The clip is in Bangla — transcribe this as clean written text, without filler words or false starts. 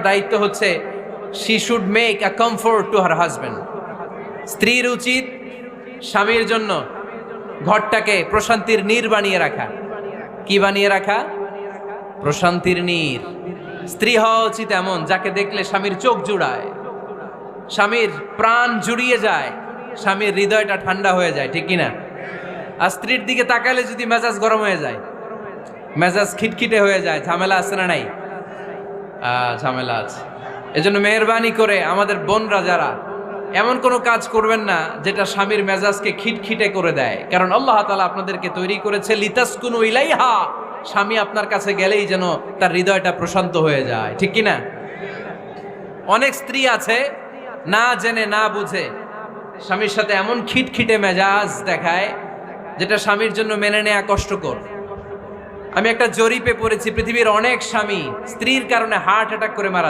দায়িত্ব হচ্ছে she should make a comfort to her husband. স্ত্রীর উচিত স্বামীর জন্য ঘরটাকে প্রশান্তির নীর বানিয়ে রাখা। কি বানিয়ে রাখা? প্রশান্তির নীর। স্ত্রী হওয়া উচিত এমন যাকে দেখলে স্বামীর চোখ জুড়ায়, স্বামীর প্রাণ জুড়িয়ে যায়, স্বামীর হৃদয়টা ঠান্ডা হয়ে যায়, ঠিক কিনা? আর স্ত্রীর দিকে তাকালে যদি মেজাজ গরম হয়ে যায়, মেজাজ খিটখিটে হয়ে যায়, ঝামেলা আছে না নাই? ঝামেলা আছে। এজন্য মেহরবানি করে আমাদের বোনরা যারা এমন কোনো কাজ করবেন না যেটা স্বামীর মেজাজকে খিটখিটে করে দেয়, কারণ আল্লাহ তাআলা আপনাদেরকে তৈরি করেছে লিতাসকুনু ইলাইহা, স্বামী আপনার কাছে গেলেই যেন তার হৃদয়টা প্রশান্ত হয়ে যায়, ঠিক কিনা? অনেক স্ত্রী আছে না জেনে না বুঝে স্বামীর সাথে এমন খিটখিটে মেজাজ দেখায় যেটা স্বামীর জন্য মেনে নেওয়া কষ্টকর। আমি একটা জরিপে পড়েছি, পৃথিবীর অনেক স্বামী স্ত্রীর কারণে হার্ট অ্যাটাক করে মারা